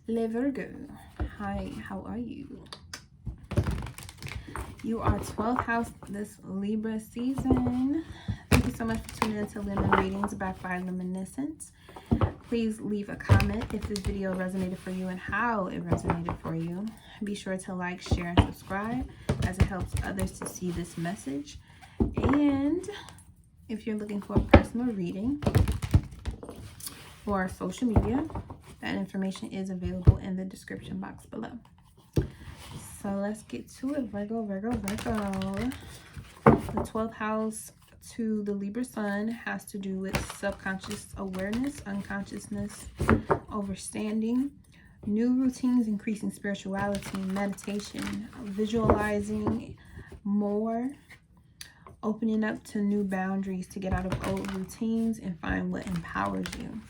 Virgo. Hi, how are you? You are 12th house this Libra season. Thank you so much for tuning into Lenormand Readings back by Luminescence. Please leave a comment if this video resonated for you and how it resonated for you. Be sure to like, share, and subscribe as it helps others to see this message. And if you're looking for a personal reading or social media, that information is available in the description box below. So let's get to it. Virgo. The 12th house to the Libra sun has to do with subconscious awareness, unconsciousness, overstanding, new routines, increasing spirituality, meditation, visualizing more, opening up to new boundaries to get out of old routines and find what empowers you.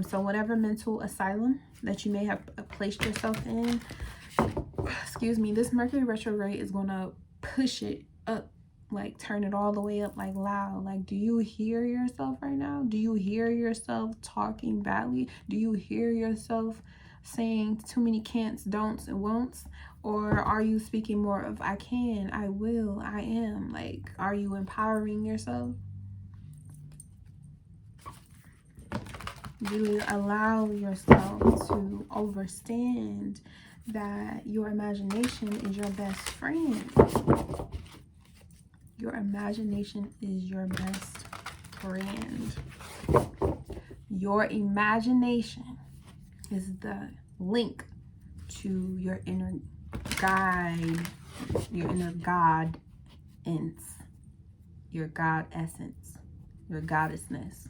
So whatever mental asylum that you may have placed yourself in, excuse me, this Mercury retrograde is going to push it up, like turn it all the way up, like loud. Like, do you hear yourself right now? Do you hear yourself talking badly? Do you hear yourself saying too many can'ts, don'ts, and won'ts? Or are you speaking more of I can, I will, I am? Like, are you empowering yourself? Do you allow yourself to understand that your imagination is your best friend? Your imagination is your best friend. Your imagination is the link to your inner guide, your inner God-ence, your God essence, your goddessness.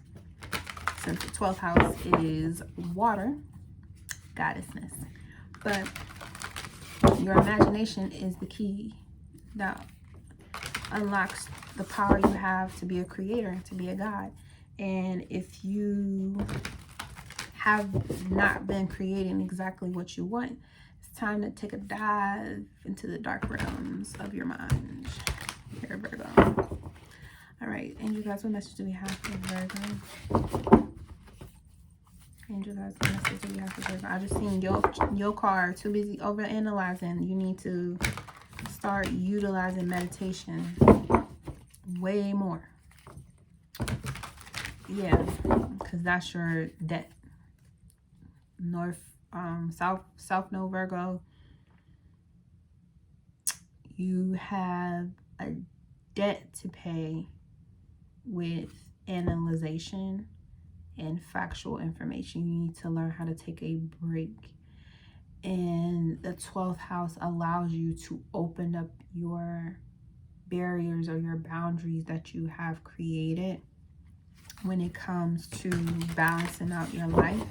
Since the 12th house is water, goddessness. But your imagination is the key that unlocks the power you have to be a creator, to be a god. And if you have not been creating exactly what you want, it's time to take a dive into the dark realms of your mind. Here, Virgo. All right, angel guys, what message do we have for Virgo? Angel guys, what message do we have for Virgo? I just seen your card, too busy overanalyzing. You need to start utilizing meditation way more. Yeah, because that's your debt. South Node Virgo, you have a debt to pay with analyzation and factual information. You need to learn how to take a break. And the 12th house allows you to open up your barriers or your boundaries that you have created when it comes to balancing out your life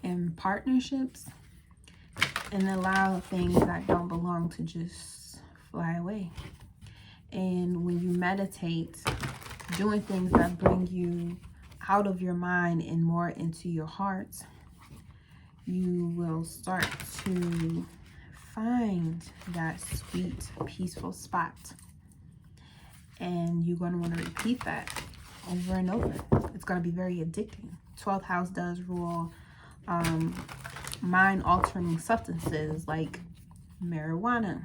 and partnerships, and allow things that don't belong to just fly away. And when you meditate, doing things that bring you out of your mind and more into your heart, you will start to find that sweet, peaceful spot. And you're going to want to repeat that over and over. It's going to be very addicting. 12th house does rule mind-altering substances like marijuana,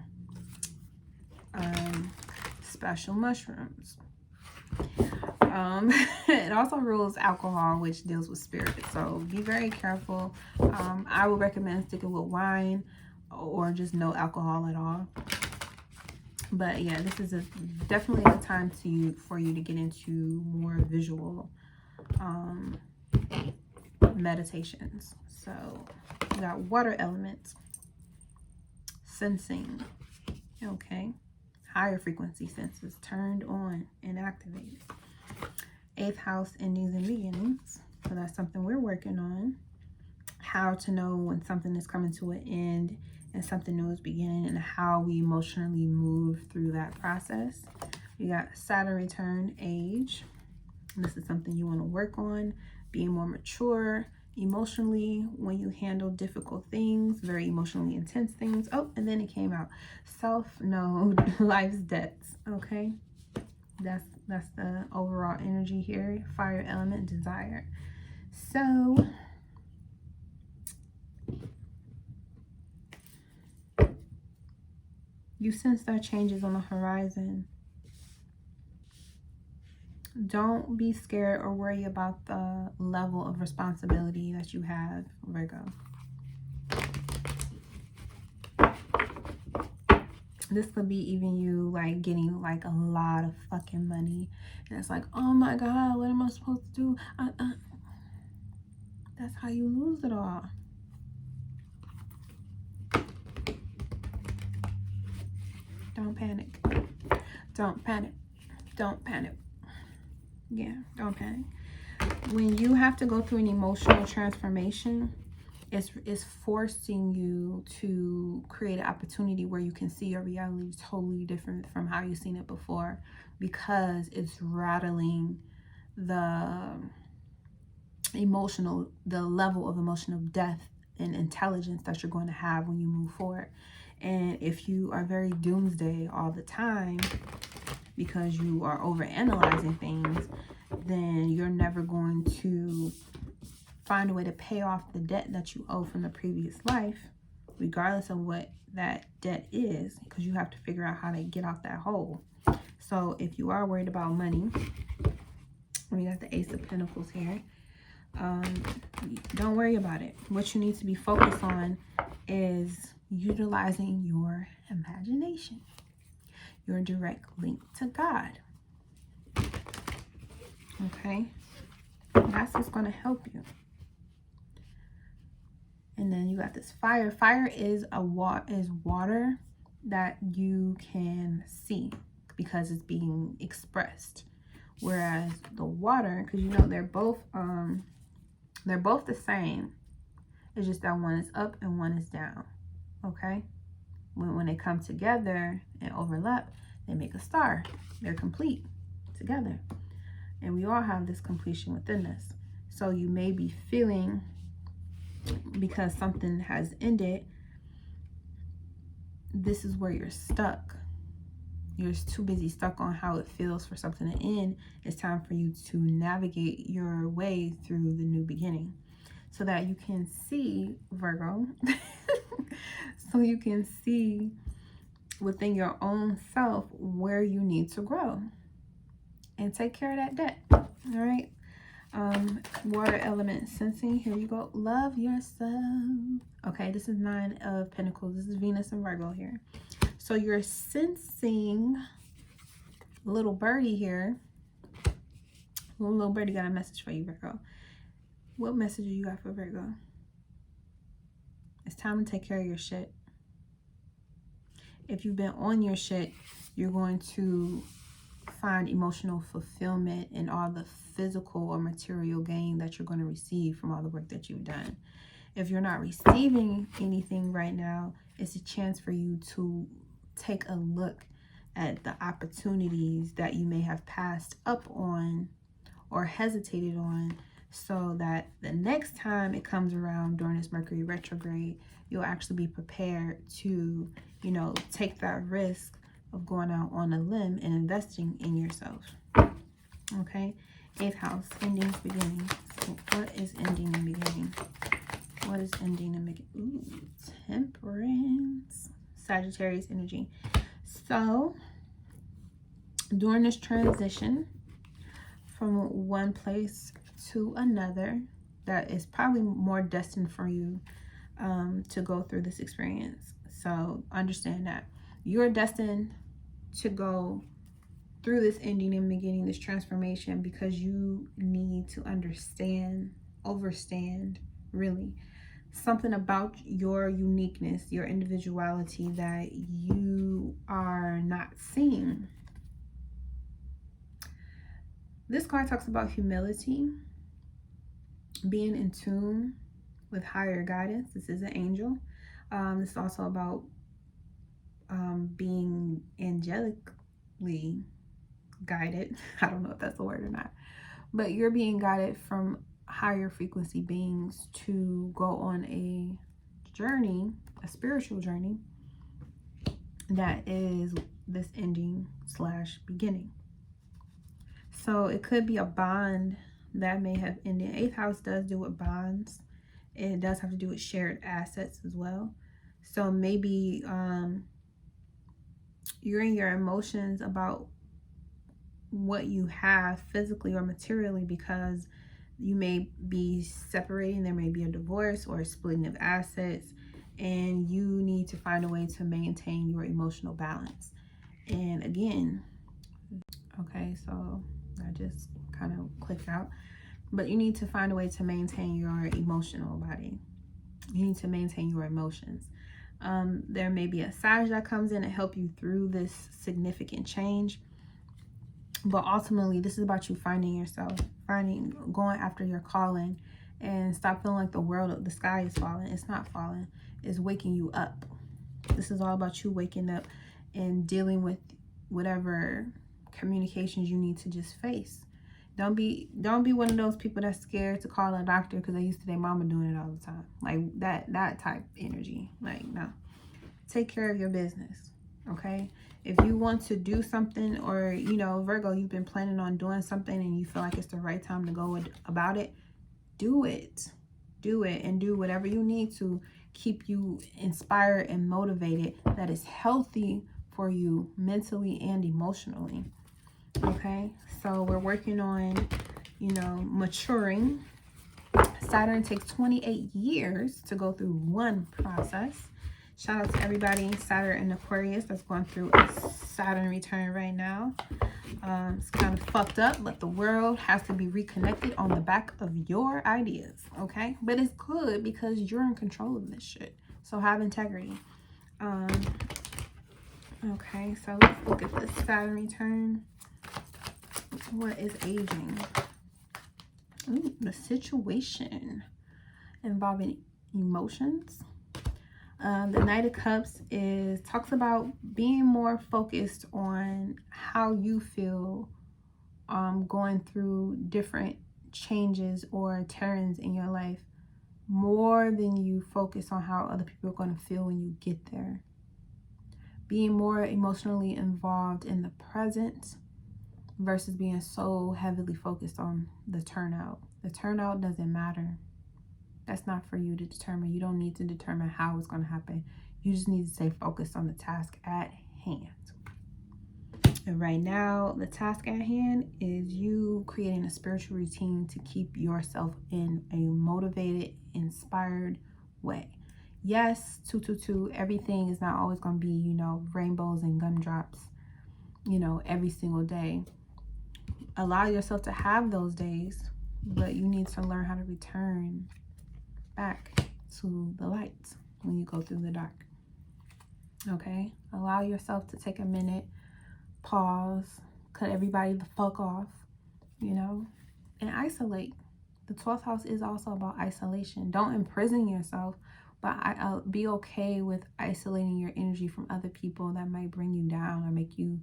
special mushrooms. It also rules alcohol, which deals with spirit. So be very careful. I would recommend sticking with wine or just no alcohol at all. But yeah, this is definitely a time for you to get into more visual meditations. So we got water elements, sensing, okay, higher frequency senses turned on and activated. 8th house, endings and beginnings. So that's something we're working on. How to know when something is coming to an end and something new is beginning, and how we emotionally move through that process. We got Saturn return, age. And this is something you want to work on, being more mature emotionally when you handle difficult things, very emotionally intense things. Oh, and then it came out. South Node, life's debts. Okay. That's the overall energy here. Fire element, desire. So You sense that changes on the horizon. Don't be scared or worry about the level of responsibility that you have, Virgo. This could be even you like getting like a lot of fucking money. And it's like, oh my God, what am I supposed to do? That's how you lose it all. Don't panic. Don't panic. Don't panic. Yeah, don't panic. When you have to go through an emotional transformation, it's forcing you to create an opportunity where you can see your reality totally different from how you've seen it before, because it's rattling the level of emotional depth and intelligence that you're going to have when you move forward. And if you are very doomsday all the time because you are overanalyzing things, then you're never going to find a way to pay off the debt that you owe from the previous life, regardless of what that debt is, because you have to figure out how to get out that hole. So if you are worried about money, we got the Ace of Pentacles here. Don't worry about it. What you need to be focused on is utilizing your imagination, your direct link to God. Okay, that's what's going to help you. And then you got this fire. Fire is water that you can see because it's being expressed. Whereas the water, because you know they're both the same. It's just that one is up and one is down. Okay? When they come together and overlap, they make a star. They're complete together. And we all have this completion within us. So you may be feeling, because something has ended, this is where you're stuck. You're too busy stuck on how it feels for something to end. It's time for you to navigate your way through the new beginning so that you can see, Virgo, so you can see within your own self where you need to grow and take care of that debt. All right. Water element sensing. Here you go. Love yourself. Okay, this is 9 of Pentacles. This is Venus and Virgo here. So you're sensing little birdie here. Little birdie got a message for you, Virgo. What message do you got for Virgo? It's time to take care of your shit. If you've been on your shit, you're going to find emotional fulfillment in all the physical or material gain that you're going to receive from all the work that you've done. If you're not receiving anything right now, it's a chance for you to take a look at the opportunities that you may have passed up on or hesitated on, so that the next time it comes around during this Mercury retrograde, you'll actually be prepared to, you know, take that risk of going out on a limb and investing in yourself. Okay, 8th house, endings, beginnings. So what is ending and beginning? What is ending and beginning? Ooh, Temperance, Sagittarius energy. So during this transition from one place to another, that is probably more destined for you to go through this experience. So understand that you're destined to go through this ending and beginning, this transformation, because you need to understand really something about your uniqueness, your individuality that you are not seeing. This card talks about humility, being in tune with higher guidance. This is an angel. This is also about being angelically guided. I don't know if that's a word or not, but you're being guided from higher frequency beings to go on a journey, a spiritual journey that is this ending / beginning. So it could be a bond that may have ended. 8th house does do with bonds. It does have to do with shared assets as well. So maybe you're in your emotions about what you have physically or materially, because you may be separating, there may be a divorce or a splitting of assets, and you need to find a way to maintain your emotional balance. And again, okay, so I just kind of clicked out, but you need to find a way to maintain your emotional body. You need to maintain your emotions. There may be a sage that comes in to help you through this significant change, but ultimately this is about you finding yourself, going after your calling, and stop feeling like the sky is falling. It's not falling, it's waking you up. This is all about you waking up and dealing with whatever communications you need to just face. Don't be one of those people that's scared to call a doctor because they used to their mama doing it all the time. Like that type energy. Like, no. Take care of your business, okay? If you want to do something, or, you know, Virgo, you've been planning on doing something and you feel like it's the right time to go about it, do it. Do it, and do whatever you need to keep you inspired and motivated, that is healthy for you mentally and emotionally. Okay, so we're working on, you know, maturing. Saturn takes 28 years to go through one process. Shout out to everybody, Saturn and Aquarius, that's going through a Saturn return right now. It's kind of fucked up, but the world has to be reconnected on the back of your ideas, okay? But it's good because you're in control of this shit. So have integrity. Okay, so let's look at this Saturn return. What is aging? Ooh, the situation involving emotions. The Knight of Cups talks about being more focused on how you feel going through different changes or turns in your life, more than you focus on how other people are going to feel when you get there. Being more emotionally involved in the present versus being so heavily focused on the turnout. The turnout doesn't matter. That's not for you to determine. You don't need to determine how it's going to happen. You just need to stay focused on the task at hand. And right now, the task at hand is you creating a spiritual routine to keep yourself in a motivated, inspired way. Yes, 222, everything is not always going to be, you know, rainbows and gumdrops, you know, every single day. Allow yourself to have those days, but you need to learn how to return back to the light when you go through the dark. Okay, allow yourself to take a minute, pause, cut everybody the fuck off, you know, and isolate. The 12th house is also about isolation. Don't imprison yourself, but be okay with isolating your energy from other people that might bring you down or make you,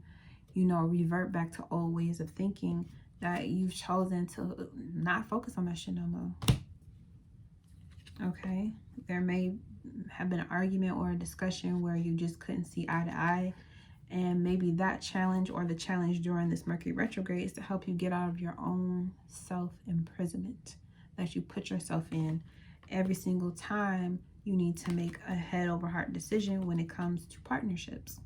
you know, revert back to old ways of thinking that you've chosen to not focus on that shit no more. Okay, there may have been an argument or a discussion where you just couldn't see eye to eye, and maybe that challenge or the challenge during this Mercury retrograde is to help you get out of your own self-imprisonment that you put yourself in every single time you need to make a head over heart decision when it comes to partnerships.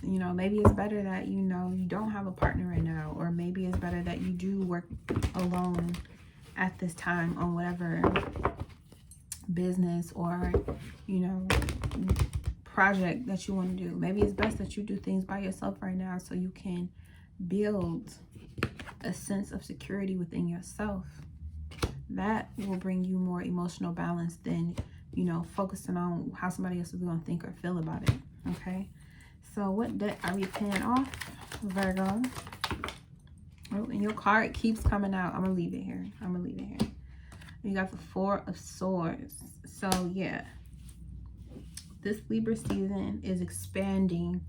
You know, maybe it's better that, you know, you don't have a partner right now, or maybe it's better that you do work alone at this time on whatever business or, you know, project that you want to do. Maybe it's best that you do things by yourself right now so you can build a sense of security within yourself. That will bring you more emotional balance than, you know, focusing on how somebody else is going to think or feel about it. Okay, so what debt are we paying off, Virgo? Oh, and your card keeps coming out. I'm gonna leave it here. You got the 4 of Swords. So yeah, this Libra season is expanding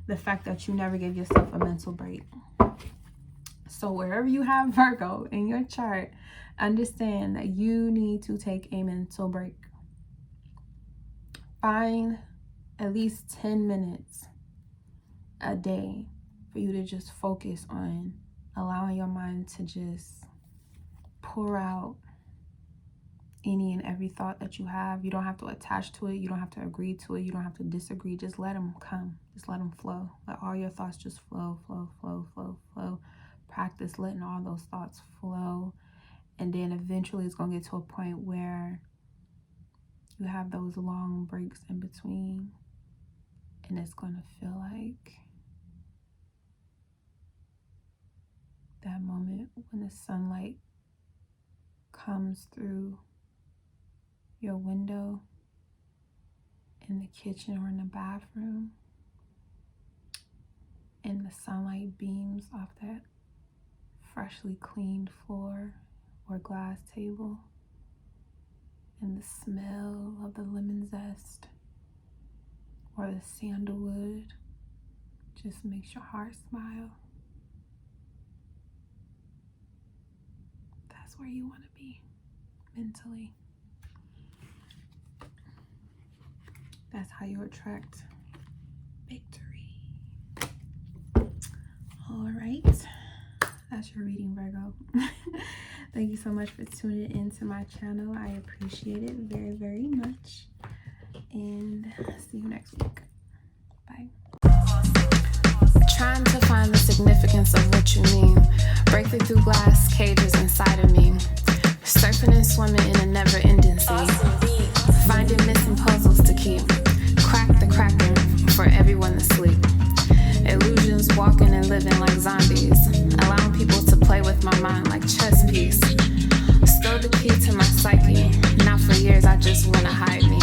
the fact that you never gave yourself a mental break. So wherever you have Virgo in your chart, understand that you need to take a mental break. Find at least 10 minutes a day for you to just focus on allowing your mind to just pour out any and every thought that you have. You don't have to attach to it. You don't have to agree to it. You don't have to disagree. Just let them come. Just let them flow. Let all your thoughts just flow, flow, flow, flow, flow. Practice letting all those thoughts flow. And then eventually it's going to get to a point where you have those long breaks in between. And it's going to feel like that moment when the sunlight comes through your window in the kitchen or in the bathroom, and the sunlight beams off that freshly cleaned floor or glass table, and the smell of the lemon zest or the sandalwood just makes your heart smile. That's where you want to be mentally. That's how you attract victory. All right, that's your reading, Virgo. Thank you so much for tuning into my channel. I appreciate it very, very much. And see you next week. Bye. Trying to find the significance of what you mean. Breaking through glass cages inside of me. Surfing and swimming in a never-ending sea. Finding missing puzzles to keep. Crack the cracking for everyone to sleep. Illusions walking and living like zombies. Allowing people to play with my mind like chess piece. Stole the key to my psyche. Now for years I just wanna hide me.